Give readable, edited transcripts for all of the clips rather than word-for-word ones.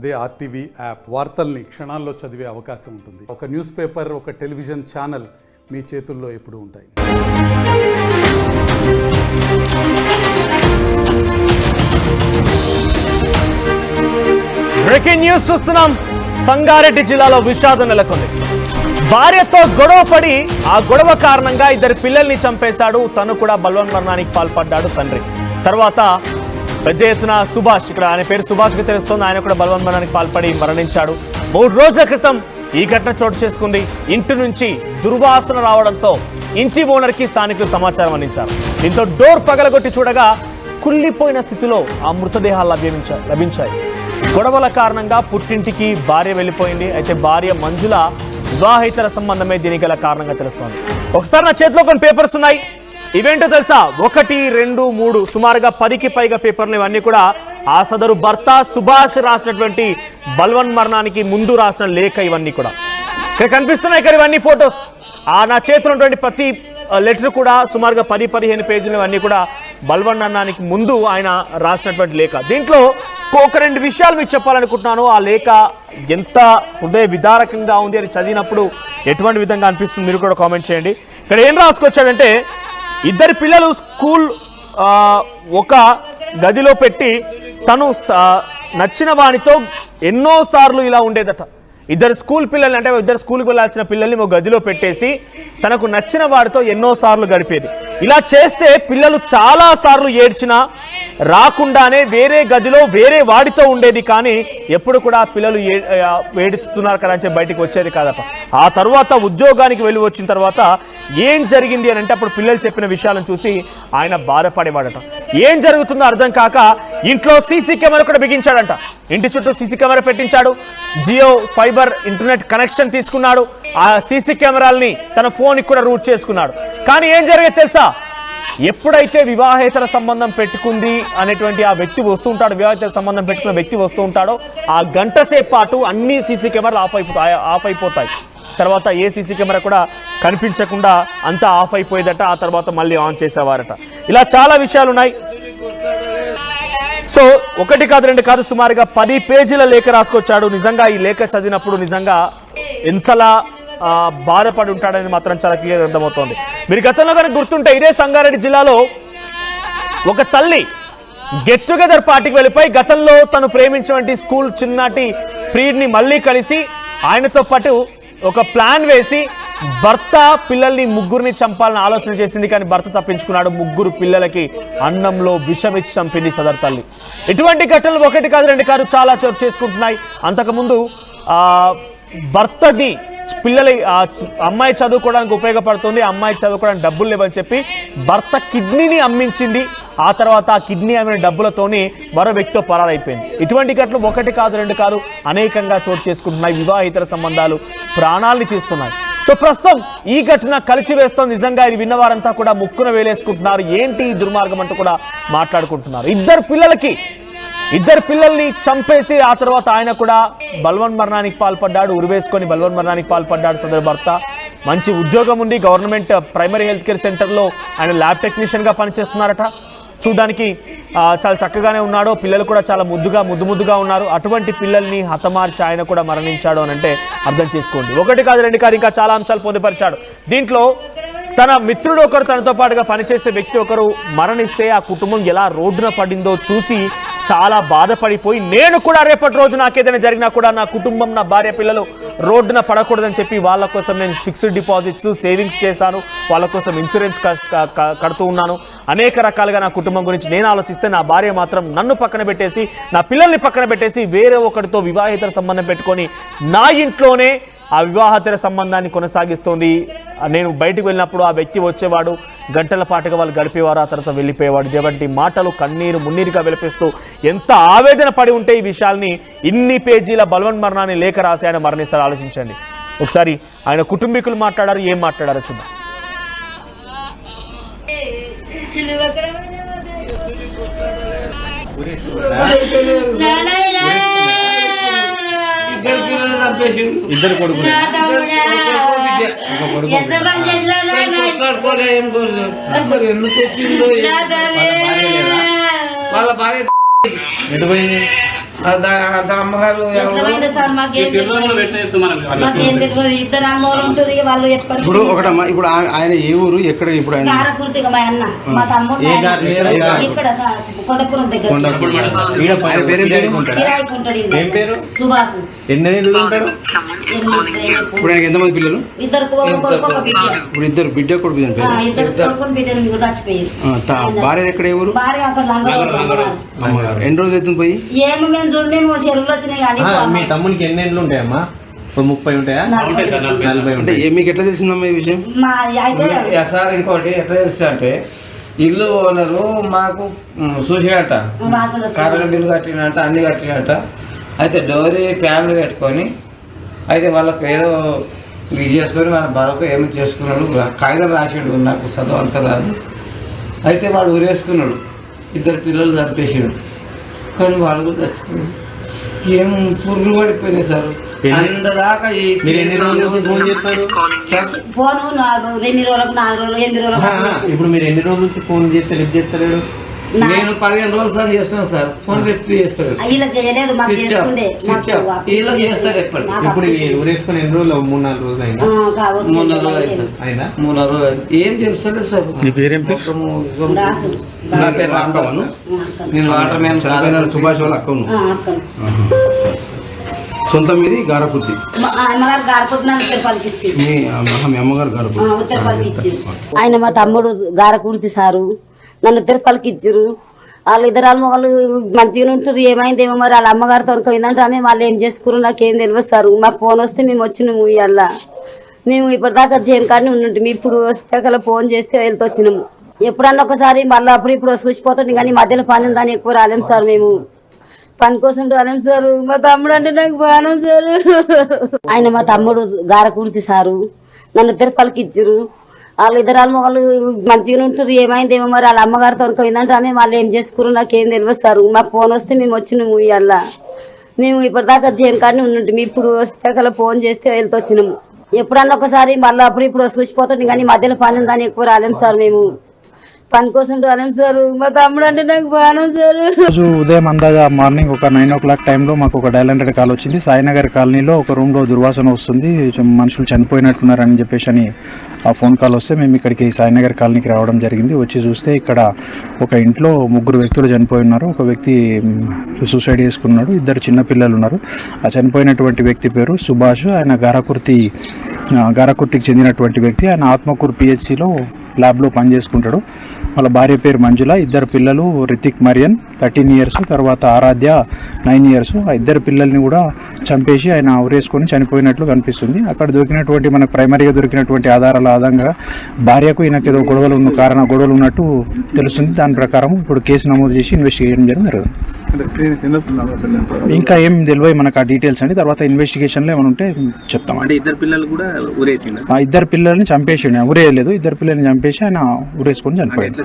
అదే RTV app వార్తల్ని క్షణాల్లో చదివే అవకాశం ఉంటుంది. ఒక న్యూస్ పేపర్, ఒక టెలివిజన్ ఛానల్ మీ చేతుల్లో ఎప్పుడూ ఉంటాయి. బ్రేకింగ్ న్యూస్ చూస్తున్నాం. సంగారెడ్డి జిల్లాలో విషాదం నెలకొంది. భార్యతో గొడవ పడి ఆ గొడవ కారణంగా ఇద్దరు పిల్లల్ని చంపేశాడు. తను కూడా బలవన్మరణానికి పాల్పడ్డాడు తండ్రి. తర్వాత పెద్ద ఎత్తున సుభాష్, ఇక్కడ ఆయన పేరు సుభాష్కి తెలుస్తోంది, ఆయన కూడా బలవన్మరణానికి పాల్పడి మరణించాడు. 3 రోజుల క్రితం ఈ ఘటన చోటు చేసుకుంది. ఇంటి నుంచి దుర్వాసన రావడంతో ఇంటి ఓనర్కి స్థానికులు సమాచారం అందించారు. దీంతో డోర్ పగలగొట్టి చూడగా కుళ్ళిపోయిన స్థితిలో ఆ మృతదేహాలు లభించాయి. గొడవల కారణంగా పుట్టింటికి భార్య వెళ్ళిపోయింది. అయితే భార్య మంజుల వివాహేతర సంబంధమే దీనికి గల కారణంగా తెలుస్తోంది. ఒకసారి నా చేతిలో కొన్ని పేపర్స్ ఉన్నాయి. ఇవేంటో తెలుసా? 1, 2, 3 సుమారుగా 10కి పైగా పేపర్లు. ఇవన్నీ కూడా ఆ సదరు భర్త సుభాష్ రాసినటువంటి బలవన్మరణానికి ముందు రాసిన లేఖ. ఇవన్నీ కూడా ఇక్కడ కనిపిస్తున్నాయి. ఇక్కడ ఇవన్నీ ఫొటోస్. నా చేతిలో ఉన్నటువంటి ప్రతి లెటర్ కూడా సుమారుగా 10-15 పేజీలు. ఇవన్నీ కూడా బలవన్మరణానికి ముందు ఆయన రాసినటువంటి లేఖ. దీంట్లో ఒక 2 విషయాలు మీకు చెప్పాలనుకుంటున్నాను. ఆ లేఖ ఎంత హృదయ విదారకంగా ఉంది అని చదివినప్పుడు ఎటువంటి విధంగా అనిపిస్తుంది మీరు కూడా కామెంట్ చేయండి. ఇక్కడ ఏం రాసుకొచ్చాడంటే, ఇద్దరు పిల్లలు స్కూల్ ఒక గదిలో పెట్టి తను నచ్చిన వానితో ఎన్నోసార్లు ఇలా ఉండేదట. ఇద్దరు స్కూల్ పిల్లలు, అంటే ఇద్దరు స్కూల్కి వెళ్ళాల్సిన పిల్లల్ని ఒక గదిలో పెట్టేసి తనకు నచ్చిన వాడితో ఎన్నోసార్లు గడిపేది. ఇలా చేస్తే పిల్లలు చాలాసార్లు ఏడ్చినా రాకుండానే వేరే గదిలో వేరే వాడితో ఉండేది. కానీ ఎప్పుడు కూడా పిల్లలు ఏడుస్తున్నారు కదా అని బయటికి వచ్చేది కాదట. ఆ తర్వాత ఉద్యోగానికి వెళ్ళి వచ్చిన తర్వాత ఏం జరిగింది అని అంటే అప్పుడు పిల్లలు చెప్పిన విషయాలను చూసి ఆయన బాధపడేవాడట. ఏం జరుగుతుందో అర్థం కాక ఇంట్లో సీసీ కెమెరా కూడా బిగించాడంట. ఇంటి చుట్టూ సీసీ కెమెరా పెట్టించాడు. జియో ఫైబర్ ఇంటర్నెట్ కనెక్షన్ తీసుకున్నాడు. ఆ సీసీ కెమెరాల్ని తన ఫోన్కి కూడా రూట్ చేసుకున్నాడు. కానీ ఏం జరిగేది తెలుసా? ఎప్పుడైతే వివాహేతర సంబంధం పెట్టుకుంది అనేటువంటి ఆ వ్యక్తి వస్తూ ఉంటాడు, వివాహేతర సంబంధం పెట్టుకున్న వ్యక్తి వస్తూ ఉంటాడో ఆ గంట సేపు పాటు అన్ని సీసీ కెమెరాలు ఆఫ్ అయిపోతాయి. తర్వాత ఏ సీసీ కెమెరా కూడా కనిపించకుండా అంతా ఆఫ్ అయిపోయేదట. ఆ తర్వాత మళ్ళీ ఆన్ చేసేవారట. ఇలా చాలా విషయాలు ఉన్నాయి. సో 1 కాదు 2 కాదు సుమారుగా 10 పేజీల లేఖ రాసుకొచ్చాడు. నిజంగా ఈ లేఖ చదివినప్పుడు నిజంగా ఎంతలా బాధపడి ఉంటాడని మాత్రం చాలా క్లియర్ అర్థమవుతోంది. మీరు గతంలో కనుక గుర్తుంటే ఇదే సంగారెడ్డి జిల్లాలో ఒక తల్లి గెట్ టుగెదర్ పార్టీకి వెళ్ళిపోయి గతంలో తను ప్రేమించినటువంటి స్కూల్ చిన్నటి ప్రియుడిని మళ్ళీ కలిసి ఆయనతో పాటు ఒక ప్లాన్ వేసి భర్త పిల్లల్ని 3 చంపాలని ఆలోచన చేసింది. కానీ భర్త తప్పించుకున్నాడు. 3 పిల్లలకి అన్నంలో విషమిచ్చి చంపింది సదర్ తల్లి. ఇటువంటి ఘటనలు 1 కాదు 2 కాదు చాలా చోటు చేసుకుంటున్నాయి. అంతకుముందు భర్తని పిల్లలు అమ్మాయి చదువుకోవడానికి ఉపయోగపడుతుంది, అమ్మాయి చదువుకోవడానికి డబ్బులు లేవని చెప్పి భర్త కిడ్నీని అమ్మించింది. ఆ తర్వాత ఆ కిడ్నీ అమ్మిన డబ్బులతోని మరో వ్యక్తితో పరారైపోయింది. ఇటువంటి ఘటనలు 1 కాదు 2 కాదు అనేకంగా చోటు చేసుకుంటున్నాయి. వివాహేతర సంబంధాలు ప్రాణాలని తీస్తున్నాయి. సో ప్రస్తుతం ఈ ఘటన కలిచివేస్తోంది. నిజంగా ఇది విన్నవారంతా కూడా ముక్కున వేలేసుకుంటున్నారు. ఏంటి ఈ దుర్మార్గం అంటూ కూడా మాట్లాడుకుంటున్నారు. ఇద్దరు పిల్లల్ని చంపేసి ఆ తర్వాత ఆయన కూడా బలవన్మరణానికి పాల్పడ్డాడు. ఉరివేసుకొని బలవన్మరణానికి పాల్పడ్డాడు సదరు భర్త. మంచి ఉద్యోగం ఉంది. గవర్నమెంట్ ప్రైమరీ హెల్త్ కేర్ సెంటర్లో ఆయన ల్యాబ్ టెక్నీషియన్గా పనిచేస్తున్నారట. చూడడానికి చాలా చక్కగానే ఉన్నాడు. పిల్లలు కూడా చాలా ముద్దుగా ఉన్నారు. అటువంటి పిల్లల్ని హతమార్చి ఆయన కూడా మరణించాడు అని అంటే అర్థం చేసుకోండి. 1 కాదు 2 కాదు ఇంకా చాలా అంశాలు పొందుపరిచాడు. దీంట్లో తన మిత్రుడు ఒకరు, తనతో పాటుగా పనిచేసే వ్యక్తి ఒకరు మరణిస్తే ఆ కుటుంబం ఎలా రోడ్డున పడిందో చూసి చాలా బాధపడిపోయి నేను కూడా రేపటి రోజు నాకేదైనా జరిగినా కూడా నా కుటుంబం, నా భార్య, పిల్లలు రోడ్డున పడకూడదని చెప్పి వాళ్ళ కోసం నేను ఫిక్స్డ్ డిపాజిట్స్, సేవింగ్స్ చేశాను. వాళ్ళ కోసం ఇన్సూరెన్స్ కడుతూ ఉన్నాను. అనేక రకాలుగా నా కుటుంబం గురించి నేను ఆలోచిస్తే నా భార్య మాత్రం నన్ను పక్కన పెట్టేసి, నా పిల్లల్ని పక్కన పెట్టేసి వేరే ఒకరితో వివాహేతర సంబంధం పెట్టుకొని నా ఇంట్లోనే ఆ వివాహేతర సంబంధాన్ని కొనసాగిస్తోంది. నేను బయటకు వెళ్ళినప్పుడు ఆ వ్యక్తి వచ్చేవాడు, గంటల పాటుగా వాళ్ళు గడిపేవారు, ఆ తర్వాత వెళ్ళిపోయేవాడు. ఇటువంటి మాటలు కన్నీరు మున్నీరుగా వెలిపిస్తూ ఎంత ఆవేదన పడి ఉంటే ఈ విషయాల్ని ఇన్ని పేజీల బలవన్మరణాన్ని లేఖ రాసి ఆయన మరణిస్తారు. ఆలోచించండి. ఒకసారి ఆయన కుటుంబీకులు మాట్లాడారు. ఏం మాట్లాడారో చూద్దాం. ఇద్దరు కొడుకులు ఎందుకు వచ్చిందో వాళ్ళ భార్య అమ్మగారు ఎట్లమైంది సార్ మాకేం తెలియదు. మాకేం తెలియదు. ఇద్దరు అమ్మవారు ఉంటారు ఇక వాళ్ళు ఎప్పటికీ ఇప్పుడు ఒకటమ్మా, ఇప్పుడు ఆయన ఏ ఊరు ఎక్కడ ఇప్పుడు ఆయన గారకుర్తిగా మా అన్న మా తమ్ముడు ఇక్కడ సార్ కొండపురం దగ్గర కిరాయికి ఉంటాడు ఈయన. సుభాష్. ఎన్ని ఏళ్ళు ఉంటారు? ఇప్పుడు ఆయనకి ఎంతమంది పిల్లలు? ఇద్దరు కొడుకు ఒక బిడ్డ. ఇప్పుడు ఇద్దరు బిడ్డ కొడుకు చనిపోయారు. ఇద్దరు కొడుకుని బిడ్డలు చచ్చిపోయారు. భార్య ఎక్కడ ఏ ఊరు? భార్య అక్కడ లంగ అమ్మగారు. ఎన్ని రోజులు అవుతుంది పోయి? ఏమి మేము చూడలేము, చెరువులు వచ్చినాయి కానీ మీ తమ్మునికి ఎన్ని ఏళ్ళు ఉంటాయమ్మా? 30 ఉంటాయా? 40 అంటే మీకు ఎట్లా తెలిసిందమ్మా ఈ విషయం? మా అయితే సార్ ఇంకోటి ఎట్లా తెలుస్తా అంటే ఇల్లు ఓనరు మాకు చూసినట్ట వాసన వస్తుంది. కరెంట్ బిల్లు కట్టినట్ట అన్ని కట్టినట్ట. అయితే డోరీ ఫ్యామిలీ పెట్టుకొని అయితే వాళ్ళకి ఏదో ఇది చేసుకొని వాళ్ళ బాధకు ఏమి చేసుకున్నాడు. కాగితం రాసిండు, నాకు చదువు అంత రాదు. అయితే వాడు ఊరేసుకున్నాడు, ఇద్దరు పిల్లలు చంపేసాడు. కానీ వాళ్ళు కూడా చచ్చిపోయాడు. ఏం పురుగులు పడిపోయినాయి సార్. అంతదాకా మీరు ఎన్ని రోజుల నుంచి ఫోన్ చేస్తారు? ఫోను 2 రోజులకు 4 రోజులు 8 రోజులకు ఇప్పుడు మీరు ఎన్ని రోజుల నుంచి ఫోన్ చేస్తే లిఫ్ట్ చేస్తలేడు? నేను 15 రోజులు సార్ చేస్తున్నాను సార్. ఫోన్ లిఫ్ట్ చేస్తాడు, వీళ్ళకి చేయలేదు, మాకు చేసుకుండే వీళ్ళకి చేస్తారు ఎప్పటి. ఇప్పుడు ఊరేసుకొని ఎన్ని రోజులు? 3-4 రోజులు అయినా? 3-4 రోజులు అయింది సార్. అయినా 3-4 రోజులు అయింది. ఏం తెలుస్తలేదు సార్. నీ పేరేం పేరు? నా పేరు రాంబాబు. నేను వాటర్ మ్యాన్ సుభాష్ వాళ్ళ అక్కను. సొంతం మీది గారపుర్తి. అమ్మగారు గారపొద్దున ఉత్తరపల్లికి ఇచ్చి మీ అమ్మగారు గారపుర్తి. ఉత్తరపల్లికి ఇచ్చి ఆయన మా తమ్ముడు గారకుర్తి సారు నన్ను ఉత్తరపల్లికి ఇచ్చారు. వాళ్ళు ఇద్దరు మొగలు మంచిగా ఉంటారు. ఏమైందేమో మరి వాళ్ళ అమ్మగారు తొనకపోయిందంటే ఆమె వాళ్ళు ఏం చేసుకున్నారు నాకేం తెలియదు సార్. మాకు ఫోన్ వస్తే మేము వచ్చినాము. ఇవాళ మేము ఇప్పటిదాకా జైన్ కాడనే ఉంటుంటాం. ఇప్పుడు వస్తే ఫోన్ చేస్తే వెళ్తూ వచ్చినాము. ఎప్పుడన్నా ఒకసారి మళ్ళీ ఇప్పుడు చూసిపోతుంది కానీ మధ్యలో పని దాన్ని ఎక్కువ రాలేము సార్. మేము పని కోసం రాలేము సార్. మా తమ్ముడు అంటే నాకు బాణం సార్. ఆయన మా తమ్ముడు గారకుర్తి సారు నన్ను ఉత్తరపల్లికి ఇచ్చారు. వాళ్ళు ఇద్దరు మొగలు మంచిగా ఉంటారు. ఏమైందేమో మరి వాళ్ళ అమ్మగారు తొనకపోయిందంటే ఆమె వాళ్ళు ఏం చేసుకున్నారు నాకేం తెలియదు సార్. మాకు ఫోన్ వస్తే మేము వచ్చినాము. ఇవాళ మేము ఇప్పటిదాకా జైన్ కాడనే ఉంటుంటాం. ఇప్పుడు వస్తే ఫోన్ చేస్తే వెళ్తూ వచ్చినాము. ఎప్పుడన్నా ఒకసారి మళ్ళీ ఇప్పుడు చూసిపోతుంది కానీ మధ్యలో పని దాన్ని ఎక్కువ రాలేము సార్. మేము పని కోసం రాలేము సార్. మా తమ్ముడు అంటే నాకు బాణం సార్. రోజు ఉదయం అందాగా మార్నింగ్ ఒక 9 o'clock టైంలో మాకు ఒక డయల్ 100 కాల్ వచ్చింది. సాయినగర్ కాలనీలో ఒక రూమ్లో దుర్వాసన వస్తుంది, మనుషులు చనిపోయినట్టున్నారని చెప్పేసి అని ఆ ఫోన్ కాల్ వస్తే మేము ఇక్కడికి సాయినగర్ కాలనీకి రావడం జరిగింది. వచ్చి చూస్తే ఇక్కడ ఒక ఇంట్లో 3 వ్యక్తులు చనిపోయి ఉన్నారు. ఒక వ్యక్తి సూసైడ్ చేసుకున్నాడు. 2 చిన్న పిల్లలు ఉన్నారు. ఆ చనిపోయినటువంటి వ్యక్తి పేరు సుభాష్. ఆయన గారకుర్తికి చెందినటువంటి వ్యక్తి. ఆయన ఆత్మకూరు పిహెచ్సిలో ల్యాబ్లో పనిచేసుకుంటాడు. వాళ్ళ భార్య పేరు మంజుల. 2 పిల్లలు రితిక్ మరియన్ 13 years, తర్వాత ఆరాధ్య 9 years. ఆ 2 పిల్లల్ని కూడా చంపేసి ఆయన ఉరేసుకొని చనిపోయినట్లు కనిపిస్తుంది. అక్కడ దొరికినటువంటి మనకు ప్రైమరీగా దొరికినటువంటి ఆధారాల ఆధారంగా భార్యకు ఈయనకు ఏదో గొడవలు ఉన్నట్టు తెలుస్తుంది. దాని ప్రకారం ఇప్పుడు కేసు నమోదు చేసి ఇన్వెస్టిగేషన్ జరుగుతుంది. ఇంకా ఏం తెలియదు మనకు ఆ డీటెయిల్స్ అండి. తర్వాత ఇన్వెస్టిగేషన్లో ఏమైనా ఉంటే చెప్తాం. అంటే 2 పిల్లలు కూడా ఊరేసిండు? ఆ 2 పిల్లల్ని చంపేసి ఊరేయలేదు. 2 పిల్లల్ని చంపేసి ఆయన ఊరేసుకొని చనిపోయాడు.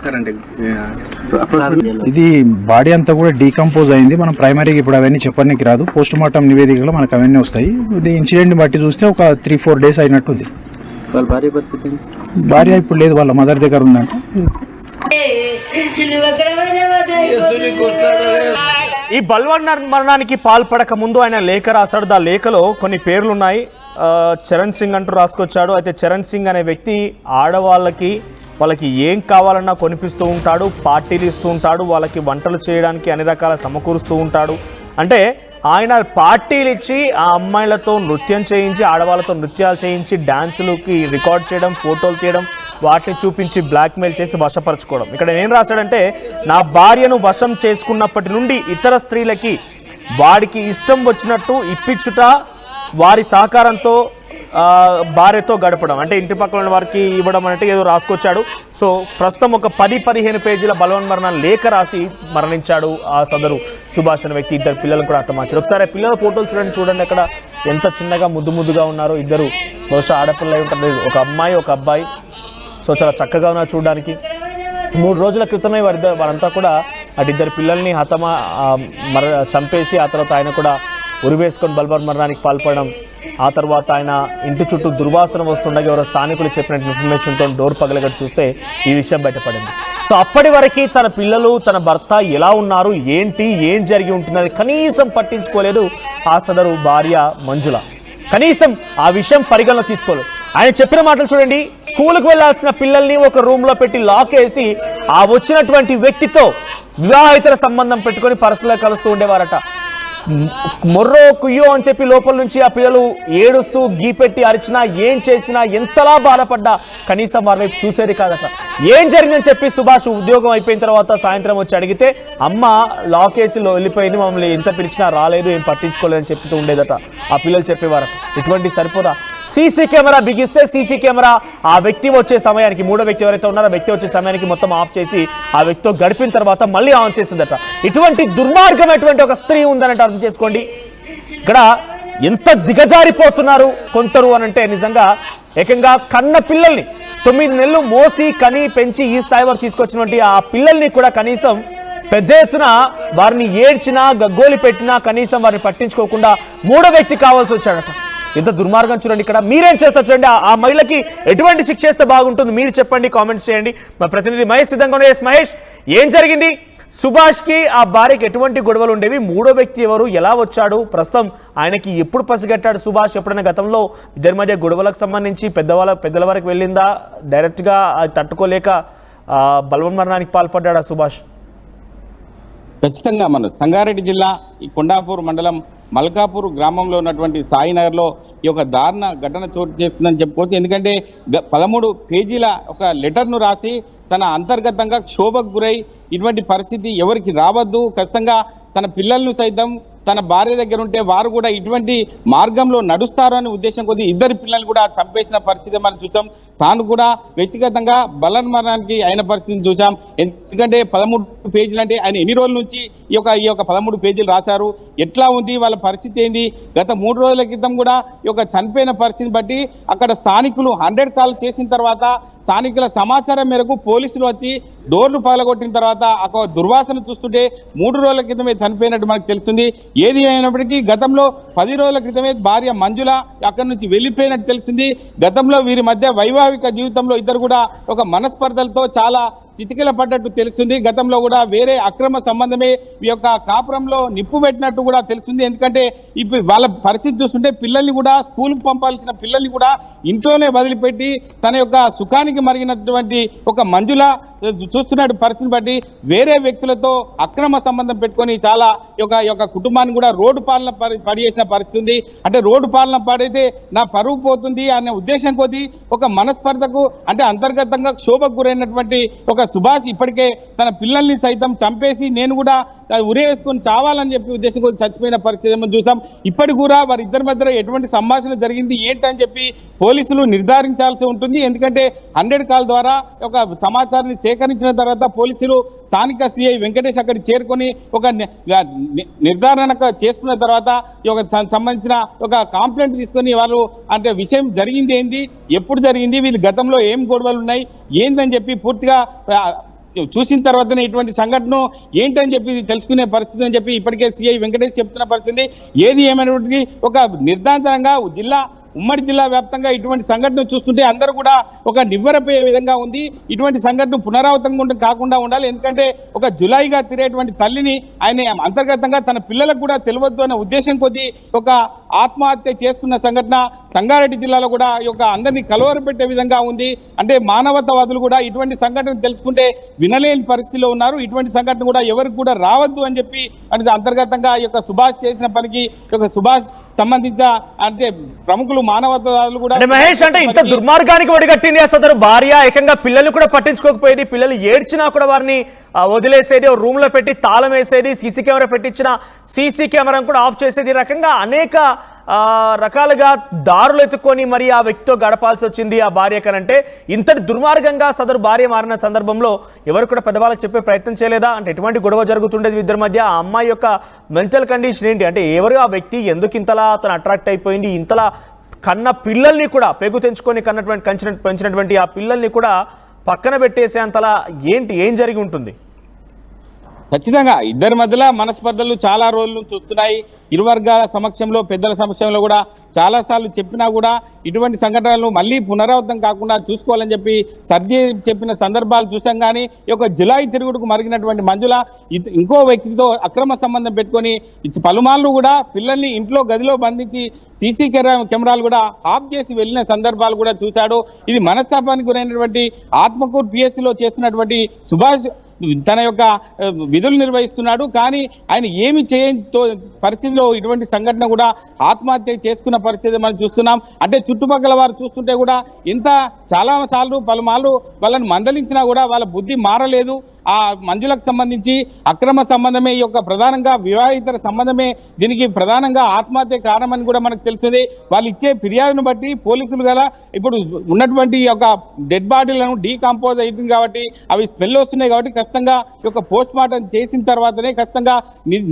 ఇది బాడీ అంతా కూడా డీకంపోజ్ అయింది. మనం ప్రైమరీకి ఇప్పుడు అవన్నీ చెప్పడానికి రాదు. పోస్ట్ మార్టం నివేదికలో మనకు అవన్నీ వస్తాయి. ఇది ఇన్సిడెంట్ని బట్టి చూస్తే ఒక 3-4 days అయినట్టుంది. వాళ్ళ భార్య పరిస్థితి? భార్య ఇప్పుడు లేదు, వాళ్ళ మదర్ దగ్గర ఉందంట. ఈ బల్వన్ మరణానికి పాల్పడక ముందు ఆయన లేఖ రాశాడు. దా లేఖలో కొన్ని పేర్లున్నాయి. చరణ్ సింగ్ అంటూ రాసుకొచ్చాడు. అయితే చరణ్ సింగ్ అనే వ్యక్తి వాళ్ళకి ఏం కావాలన్నా కొనిపిస్తూ ఉంటాడు, పార్టీలు ఇస్తూ ఉంటాడు, వాళ్ళకి వంటలు చేయడానికి అన్ని రకాల సమకూరుస్తూ ఉంటాడు. అంటే ఆయన పార్టీలు ఇచ్చి ఆ అమ్మాయిలతో నృత్యం చేయించి, ఆడవాళ్ళతో నృత్యాలు చేయించి, డాన్సులకి రికార్డ్ చేయడం, ఫోటోలు తీయడం, వాటిని చూపించి బ్లాక్మెయిల్ చేసి వశపరచుకోవడం. ఇక్కడ ఏం రాశాడంటే, నా భార్యను వశం చేసుకున్నప్పటి నుండి ఇతర స్త్రీలకి వాడికి ఇష్టం వచ్చినట్టు ఇప్పించుట, వారి సహకారంతో భార్యతో గడపడం, అంటే ఇంటి పక్కన వారికి ఇవ్వడం అంటే ఏదో రాసుకొచ్చాడు. సో ప్రస్తుతం ఒక 10-15 పేజీల బలవన్ మరణ లేఖ రాసి మరణించాడు ఆ సదరు సుభాష్ అనే వ్యక్తి. 2 పిల్లలు కూడా హతమార్చారు. ఒకసారి పిల్లల ఫోటోలు చూడండి అక్కడ ఎంత చిన్నగా ముద్దుగా ఉన్నారు. 2 బహుశా ఆడపిల్లలు ఉంటారు, ఒక అమ్మాయి ఒక అబ్బాయి. సో చాలా చక్కగా ఉన్నారు చూడడానికి. 3 రోజుల క్రితమే వారంతా కూడా అటు 2 పిల్లల్ని చంపేసి ఆ తర్వాత ఆయన కూడా ఉరివేసుకొని బల్వన్ మరణానికి పాల్పడడం ఆ తర్వాత ఆయన ఇంటి చుట్టూ దుర్వాసన వస్తుండగా ఎవరో స్థానికులు చెప్పిన ఇన్ఫర్మేషన్తో డోర్ పగలగట్టి చూస్తే ఈ విషయం బయటపడింది. సో అప్పటి వరకు తన పిల్లలు తన భర్త ఎలా ఉన్నారు, ఏంటి, ఏం జరిగి ఉంటున్నది కనీసం పట్టించుకోలేదు ఆ సదరు భార్య మంజుల. కనీసం ఆ విషయం పరిగణలో తీసుకోలేదు. ఆయన చెప్పిన మాటలు చూడండి. స్కూల్కి వెళ్లాల్సిన పిల్లల్ని ఒక రూమ్లో పెట్టి లాక్ వేసి ఆ వచ్చినటువంటి వ్యక్తితో వివాహితర సంబంధం పెట్టుకొని పర్సులో కలుస్తూ ఉండేవారట. మొర్రో కుయ్యో అని చెప్పి లోపల నుంచి ఆ పిల్లలు ఏడుస్తూ గీపెట్టి అరిచినా, ఏం చేసినా, ఎంతలా బాధపడ్డా కనీసం వారి వైపు చూసేది కాదట. ఏం జరిగిందని చెప్పి సుభాష్ ఉద్యోగం అయిపోయిన తర్వాత సాయంత్రం వచ్చి అడిగితే అమ్మ లాకేసీలో వెళ్ళిపోయింది, మమ్మల్ని ఎంత పిలిచినా రాలేదు, ఏం పట్టించుకోలేదని చెప్తూ ఉండేదట. ఆ పిల్లలు చెప్పేవారట. ఇటువంటి సరిపోదా? సీసీ కెమెరా బిగిస్తే సీసీ కెమెరా ఆ వ్యక్తి వచ్చే సమయానికి, మూడో వ్యక్తి ఎవరైతే ఉన్నారో ఆ వ్యక్తి వచ్చే సమయానికి మొత్తం ఆఫ్ చేసి ఆ వ్యక్తితో గడిపిన తర్వాత మళ్ళీ ఆన్ చేసిందట. ఇటువంటి దుర్మార్గమైనటువంటి ఒక స్త్రీ ఉందనంటే అర్థం చేసుకోండి. ఇక్కడ ఎంత దిగజారిపోతున్నారు కొందరు అనంటే నిజంగా ఏకంగా కన్న పిల్లల్ని 9 నెలలు మోసి కని పెంచి ఈ స్థాయి వరకు తీసుకొచ్చినటువంటి ఆ పిల్లల్ని కూడా కనీసం పెద్ద ఎత్తున వారిని ఏడ్చినా గగ్గోలి పెట్టినా కనీసం వారిని పట్టించుకోకుండా మూడో వ్యక్తి కావాల్సి వచ్చాడట. ఎంత దుర్మార్గం చూడండి. ఇక్కడ మీరేం చేస్తారు చూడండి. ఆ మహిళకి ఎటువంటి శిక్ష చేస్తే బాగుంటుంది మీరు చెప్పండి, కామెంట్స్ చేయండి. మా ప్రతినిధి మహేష్ సిద్ధంగా ఉన్నారు. మహేష్, ఏం జరిగింది? సుభాష్కి ఆ భార్యకి ఎటువంటి గొడవలు ఉండేవి? మూడో వ్యక్తి ఎవరు, ఎలా వచ్చాడు, ప్రస్తుతం ఆయనకి ఎప్పుడు పసిగట్టాడు సుభాష్? ఎప్పుడైనా గతంలో ఇద్దరి మధ్య గొడవలకు సంబంధించి పెద్దల వరకు వెళ్ళిందా? డైరెక్ట్గా అది తట్టుకోలేక బలవన్మరణానికి పాల్పడ్డాడా సుభాష్? ఖచ్చితంగా మన సంగారెడ్డి జిల్లా ఈ కొండాపూర్ మండలం మల్కాపూర్ గ్రామంలో ఉన్నటువంటి సాయినగర్లో ఈ యొక్క దారుణ ఘటన చోటు చేస్తుందని చెప్పుకోవచ్చు. ఎందుకంటే 13 పేజీల ఒక లెటర్ను రాసి తన అంతర్గతంగా క్షోభకు గురై ఇటువంటి పరిస్థితి ఎవరికి రావద్దు, ఖచ్చితంగా తన పిల్లలను సైతం తన భార్య దగ్గర ఉంటే వారు కూడా ఇటువంటి మార్గంలో నడుస్తారు అనే ఉద్దేశం కొద్ది ఇద్దరు పిల్లల్ని కూడా చంపేసిన పరిస్థితి మనం చూసాం. తాను కూడా వ్యక్తిగతంగా బలన్మరణానికి అయిన పరిస్థితిని చూసాం. ఎందుకంటే 13 పేజీలు అంటే ఆయన ఎన్ని రోజుల నుంచి ఈ యొక్క 13 పేజీలు రాశారు, ఎట్లా ఉంది వాళ్ళ పరిస్థితి ఏంది? గత 3 రోజుల క్రితం కూడా ఈ యొక్క చనిపోయిన పరిస్థితిని బట్టి అక్కడ స్థానికులు 100 కాల్ చేసిన తర్వాత స్థానికుల సమాచారం మేరకు పోలీసులు వచ్చి డోర్లు పగలగొట్టిన తర్వాత ఒక దుర్వాసన చూస్తుంటే 3 రోజుల క్రితమే చనిపోయినట్టు మనకు తెలుస్తుంది. ఏది అయినప్పటికీ గతంలో 10 రోజుల క్రితమే భార్య మంజుల అక్కడి నుంచి వెళ్ళిపోయినట్టు తెలిసింది. గతంలో వీరి మధ్య వైవాహిక జీవితంలో ఇద్దరు కూడా ఒక మనస్పర్ధలతో చాలా చితికిల పడ్డట్టు తెలుస్తుంది. గతంలో కూడా వేరే అక్రమ సంబంధమే ఈ యొక్క కాపురంలో నిప్పు పెట్టినట్టు కూడా తెలుస్తుంది. ఎందుకంటే ఇప్పుడు వాళ్ళ పరిస్థితి చూస్తుంటే పిల్లల్ని కూడా స్కూల్కి పంపాల్సిన పిల్లల్ని కూడా ఇంట్లోనే వదిలిపెట్టి తన యొక్క సుఖానికి మరిగినటువంటి ఒక మంజుల చూస్తున్నట్టు పరిస్థితిని బట్టి వేరే వ్యక్తులతో అక్రమ సంబంధం పెట్టుకొని చాలా యొక్క కుటుంబాన్ని కూడా రోడ్డు పాలన పడిచేసిన పరిస్థితి ఉంది. అంటే రోడ్డు పాలన పడితే నా పరువు పోతుంది అనే ఉద్దేశం కొద్దీ ఒక మనస్పర్ధకు అంటే అంతర్గతంగా క్షోభకు గురైనటువంటి ఒక సుభాష్ ఇప్పటికే తన పిల్లల్ని సైతం చంపేసి నేను కూడా ఉరే వేసుకొని చావాలని చెప్పి ఉద్దేశం కొద్ది చచ్చిపోయిన పరిస్థితి మనం చూసాం. ఇప్పటికి కూడా వారిద్దరి మధ్యలో ఎటువంటి సంభాషణ జరిగింది ఏంటని చెప్పి పోలీసులు నిర్ధారించాల్సి ఉంటుంది. ఎందుకంటే 100 కాల్ ద్వారా ఒక సమాచారాన్ని సేకరించిన తర్వాత పోలీసులు స్థానిక సిఐ వెంకటేష్ అక్కడికి చేరుకొని ఒక నిర్ధారణ చేసుకున్న తర్వాత ఈ యొక్క సంబంధించిన ఒక కంప్లైంట్ తీసుకొని వాళ్ళు అంటే విషయం జరిగింది ఏంది, ఎప్పుడు జరిగింది, వీళ్ళు గతంలో ఏం గొడవలు ఉన్నాయి ఏందని చెప్పి పూర్తిగా చూసిన తర్వాతనే ఇటువంటి సంఘటన ఏంటని చెప్పి తెలుసుకునే పరిస్థితి అని చెప్పి ఇప్పటికే సిఐ వెంకటేష్ చెప్తున్న పరిస్థితి. ఏది ఏమైనప్పటికీ ఒక నిర్ధారణంగా ఉమ్మడి జిల్లా వ్యాప్తంగా ఇటువంటి సంఘటన చూస్తుంటే అందరూ కూడా ఒక నివ్వెరపోయే విధంగా ఉంది. ఇటువంటి సంఘటన పునరావృతం కాకుండా ఉండాలి. ఎందుకంటే ఒక జులాయిగా తిరిగేటువంటి తల్లిని ఆయన అంతర్గతంగా తన పిల్లలకు కూడా తెలియవద్దు అనే ఉద్దేశం కొద్దీ ఒక ఆత్మహత్య చేసుకున్న సంఘటన సంగారెడ్డి జిల్లాలో కూడా ఈ యొక్క అందరినీ కలవరపెట్టే విధంగా ఉంది. అంటే మానవతావాదులు కూడా ఇటువంటి సంఘటన తెలుసుకుంటే వినలేని పరిస్థితిలో ఉన్నారు. ఇటువంటి సంఘటన కూడా ఎవరికి కూడా రావద్దు అని చెప్పి అంతర్గతంగా ఈ యొక్క సుభాష్ చేసిన పనికి సుభాష్ సంబంధించిన అంటే ప్రముఖులు మానవతావాదులు కూడా మహేష్ అంటే ఇంత దుర్మార్గానికి ఒడిగట్టింది అసలు భార్య ఏకంగా పిల్లల్ని కూడా పట్టించుకోకపోయేది. పిల్లలు ఏడ్చినా కూడా వారిని వదిలేసేది, రూమ్ లో పెట్టి తాళం వేసేది, సీసీ కెమెరా పెట్టించిన సీసీ కెమెరాను కూడా ఆఫ్ చేసేది. ఈ రకంగా అనేక రకాలుగా దారులు ఎత్తుకొని మరి ఆ వ్యక్తితో గడపాల్సి వచ్చింది ఆ భార్య కనంటే. ఇంతటి దుర్మార్గంగా సదరు భార్య మారిన సందర్భంలో ఎవరు కూడా పెద్దవాళ్ళకి చెప్పే ప్రయత్నం చేయలేదా? అంటే ఎటువంటి గొడవ జరుగుతుండేది ఇద్దరి మధ్య? ఆ అమ్మాయి యొక్క మెంటల్ కండిషన్ ఏంటి? అంటే ఎవరు ఆ వ్యక్తి, ఎందుకు ఇంతలా అతను అట్రాక్ట్ అయిపోయింది? ఇంతలా కన్న పిల్లల్ని కూడా పెగు తెంచుకొని పెంచినటువంటి ఆ పిల్లల్ని కూడా పక్కన పెట్టేసే అంతలా ఏం జరిగి ఉంటుంది? ఖచ్చితంగా ఇద్దరి మధ్యలో మనస్పర్ధలు చాలా రోజులు చూస్తున్నాయి. ఇరు వర్గాల సమక్షంలో, పెద్దల సమక్షంలో కూడా చాలాసార్లు చెప్పినా కూడా ఇటువంటి సంఘటనలు మళ్ళీ పునరావృతం కాకుండా చూసుకోవాలని చెప్పి సర్జీ చెప్పిన సందర్భాలు చూసాం. కానీ ఈ యొక్క జులాయి తిరుగుడుకు మరిగినటువంటి మంజుల ఇంకో వ్యక్తితో అక్రమ సంబంధం పెట్టుకొని పలుమార్లు కూడా పిల్లల్ని ఇంట్లో గదిలో బంధించి సీసీ కెమెరాలు కూడా ఆఫ్ చేసి వెళ్ళిన సందర్భాలు కూడా చూశాడు. ఇది మనస్తాపానికి గురైనటువంటి ఆత్మకూరు పిఎస్సిలో చేస్తున్నటువంటి సుభాష్ తన యొక్క విధులు నిర్వహిస్తున్నాడు. కానీ ఆయన ఏమి చేయని పరిస్థితిలో ఇటువంటి సంఘటన కూడా ఆత్మహత్య చేసుకున్న పరిస్థితి మనం చూస్తున్నాం. అంటే చుట్టుపక్కల వారు చూస్తుంటే కూడా ఇంత చాలా సార్లు పలుమార్లు వాళ్ళని మందలించినా కూడా వాళ్ళ బుద్ధి మారలేదు. ఆ మంజులకు సంబంధించి అక్రమ సంబంధమే ఈ యొక్క ప్రధానంగా వివాహితర సంబంధమే దీనికి ప్రధానంగా ఆత్మహత్య కారణమని కూడా మనకు తెలుస్తుంది. వాళ్ళు ఇచ్చే ఫిర్యాదును బట్టి పోలీసులు గల ఇప్పుడు ఉన్నటువంటి యొక్క డెడ్ బాడీలను డీకంపోజ్ అవుతుంది కాబట్టి అవి స్మెల్ వస్తున్నాయి కాబట్టి ఖచ్చితంగా ఈ యొక్క పోస్ట్ మార్టం చేసిన తర్వాతనే ఖచ్చితంగా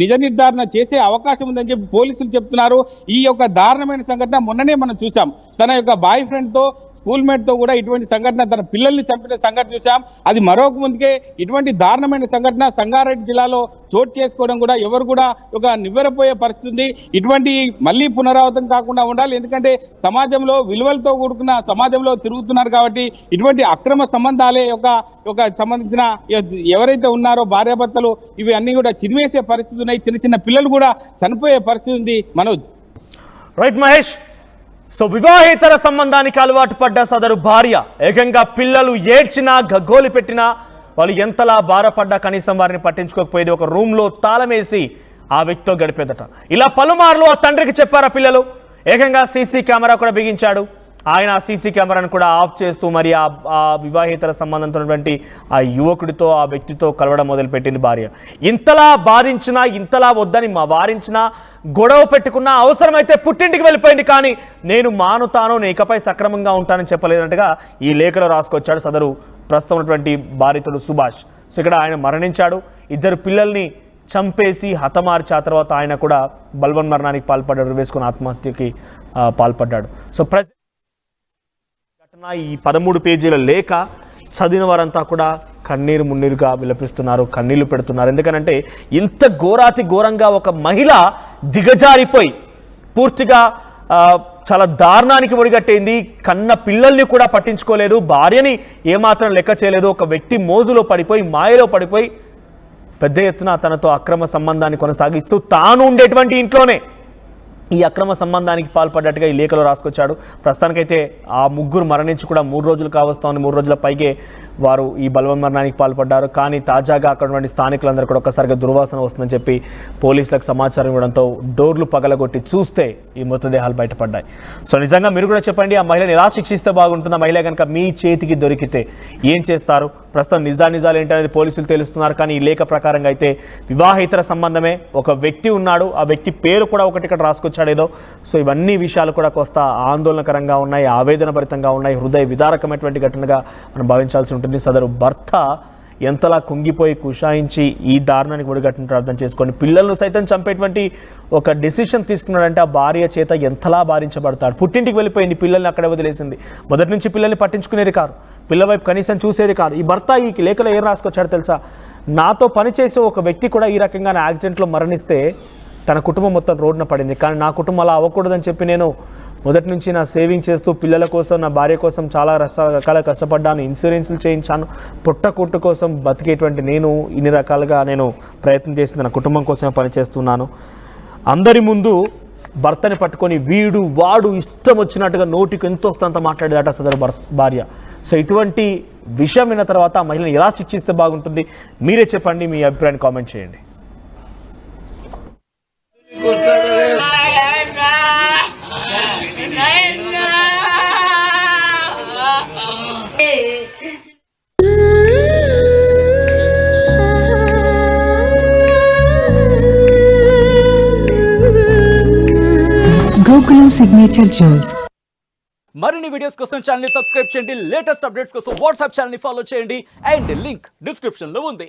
నిజ నిర్ధారణ చేసే అవకాశం ఉందని చెప్పి పోలీసులు చెప్తున్నారు. ఈ యొక్క దారుణమైన సంఘటన మొన్ననే మనం చూసాం. తన యొక్క బాయ్ ఫ్రెండ్తో స్కూల్ మేట్తో కూడా ఇటువంటి సంఘటన, తన పిల్లల్ని చంపిన సంఘటన చూసాం. అది మరొక ముందుకే ఇటువంటి దారుణమైన సంఘటన సంగారెడ్డి జిల్లాలో చోటు చేసుకోవడం కూడా ఎవరు కూడా ఒక నివ్వెరపోయే పరిస్థితి ఉంది. ఇటువంటి మళ్ళీ పునరావృతం కాకుండా ఉండాలి. ఎందుకంటే సమాజంలో విలువలతో కూడుకున్న సమాజంలో తిరుగుతున్నారు కాబట్టి ఇటువంటి అక్రమ సంబంధాలే ఒక సంబంధించిన ఎవరైతే ఉన్నారో భార్యాభర్తలు ఇవి అన్ని కూడా చిదివేసే పరిస్థితి ఉన్నాయి. చిన్న చిన్న పిల్లలు కూడా చనిపోయే పరిస్థితి ఉంది. మనోజ్. రైట్ మహేష్. సో వివాహేతర సంబంధానికి అలవాటు పడ్డ సదరు భార్య ఏకంగా పిల్లలు ఏడ్చినా గగ్గోలు పెట్టినా వాళ్ళు ఎంతలా బాధపడ్డా కనీసం వారిని పట్టించుకోకపోయేది. ఒక రూమ్లో తాళమేసి ఆ వ్యక్తితో గడిపేదట. ఇలా పలుమార్లు ఆ తండ్రికి చెప్పారా పిల్లలు. ఏకంగా సీసీ కెమెరా కూడా బిగించాడు. ఆయన ఆ సీసీ కెమెరాను కూడా ఆఫ్ చేస్తూ మరి ఆ వివాహేతర సంబంధంతో ఉన్నటువంటి ఆ యువకుడితో ఆ వ్యక్తితో కలవడం మొదలుపెట్టింది భార్య. ఇంతలా బాధించినా, ఇంతలా వద్దని వారించినా, గొడవ పెట్టుకున్నా, అవసరమైతే పుట్టింటికి వెళ్ళిపోయింది. కానీ నేను మానుతాను, నేను ఇకపై సక్రమంగా ఉంటానని చెప్పలేనట్టుగా ఈ లేఖలో రాసుకొచ్చాడు సదరు ప్రస్తుతం ఉన్నటువంటి బాధితుడు సుభాష్. సో ఇక్కడ ఆయన మరణించాడు. ఇద్దరు పిల్లల్ని చంపేసి హతమార్చి ఆ తర్వాత ఆయన కూడా బల్వన్ మరణానికి పాల్పడ్డాడు, వేసుకుని ఆత్మహత్యకి పాల్పడ్డాడు. సో ఈ 13 పేజీల లేఖ చదివిన వారంతా కూడా కన్నీరు మున్నీరుగా విలపిస్తున్నారు, కన్నీళ్లు పెడుతున్నారు. ఎందుకనంటే ఇంత ఘోరాతి ఘోరంగా ఒక మహిళ దిగజారిపోయి పూర్తిగా చాలా దారుణానికి ఒడిగట్టేంది. కన్న పిల్లల్ని కూడా పట్టించుకోలేదు, భార్యని ఏమాత్రం లెక్క చేయలేదు. ఒక వ్యక్తి మోజులో పడిపోయి, మాయలో పడిపోయి పెద్ద ఎత్తున తనతో అక్రమ సంబంధాన్ని కొనసాగిస్తూ తాను ఉండేటువంటి ఇంట్లోనే ఈ అక్రమ సంబంధానికి పాల్పడ్డట్టుగా ఈ లేఖలో రాసుకొచ్చాడు. ప్రస్తుతానికైతే ఆ ముగ్గురు మరణించి కూడా 3 రోజులు కావస్తోంది. 3 రోజుల పైకే వారు ఈ బలవన్మరణానికి పాల్పడ్డారు. కానీ తాజాగా అక్కడ స్థానికులందరూ కూడా ఒక్కసారిగా దుర్వాసన వస్తుందని చెప్పి పోలీసులకు సమాచారం ఇవ్వడంతో డోర్లు పగలగొట్టి చూస్తే ఈ మృతదేహాలు బయటపడ్డాయి. సో నిజంగా మీరు కూడా చెప్పండి, ఆ మహిళని ఎలా శిక్షిస్తే బాగుంటుంది? ఆ మహిళ కనుక మీ చేతికి దొరికితే ఏం చేస్తారు? ప్రస్తుతం నిజాలు ఏంటనేది పోలీసులు తెలుస్తున్నారు. కానీ ఈ లేఖ ప్రకారంగా అయితే వివాహేతర సంబంధమే, ఒక వ్యక్తి ఉన్నాడు, ఆ వ్యక్తి పేరు కూడా ఒకటి ఇక్కడ రాసుకొచ్చాడు ఏదో. సో ఇవన్నీ విషయాలు కూడా కొంత ఆందోళనకరంగా ఉన్నాయి, ఆవేదన భరితంగా ఉన్నాయి, హృదయ విదారకమైనటువంటి ఘటనగా మనం భావించాల్సి ఉంటుంది. సదరు భర్త ఎంతలా కుంగిపోయి కుషాయించి ఈ దారుణానికి ఒడిగట్టినట్టు అర్థం చేసుకోండి. పిల్లలను సైతం చంపేటువంటి ఒక డెసిషన్ తీసుకున్నాడంటే ఆ భార్య చేత ఎంతలా బాధించబడతాడు. పుట్టింటికి వెళ్ళిపోయింది, పిల్లల్ని అక్కడే వదిలేసింది. మొదటి నుంచి పిల్లల్ని పట్టించుకునేది కాదు, పిల్లల వైపు కనీసం చూసేది కాదు. ఈ భర్త ఈ లేఖలో ఏం రాసుకొచ్చాడు తెలుసా? నాతో పనిచేసే ఒక వ్యక్తి కూడా ఈ రకంగా యాక్సిడెంట్లో మరణిస్తే తన కుటుంబం మొత్తం రోడ్డున పడింది. కానీ నా కుటుంబం అలా అవ్వకూడదని చెప్పి నేను మొదటి నుంచి నా సేవింగ్ చేస్తూ పిల్లల కోసం, నా భార్య కోసం చాలా రకాల కష్టపడ్డాను, ఇన్సూరెన్స్లు చేయించాను. పుట్టకొట్టు కోసం బతికేటువంటి నేను ఇన్ని రకాలుగా నేను ప్రయత్నం చేసింది నా కుటుంబం కోసమే పనిచేస్తున్నాను. అందరి ముందు భర్తని పట్టుకొని వీడు వాడు ఇష్టం వచ్చినట్టుగా నోటికి ఎంత వస్తుందంత మాట్లాడేదట సదరు భార్య. సో ఇటువంటి విషయం విన్న తర్వాత ఆ మహిళని ఎలా శిక్షిస్తే బాగుంటుంది? మీరే చెప్పండి, మీ అభిప్రాయాన్ని కామెంట్ చేయండి. Gokulam signature jewels. మరిన్ని వీడియోస్ కోసం ఛానల్ ని సబ్స్క్రైబ్ చేయండి. లేటెస్ట్ అప్డేట్స్ కోసం వాట్సాప్ ఛానల్ ని ఫాలో చేయండి. అండ్ లింక్ డిస్క్రిప్షన్ లో ఉంది.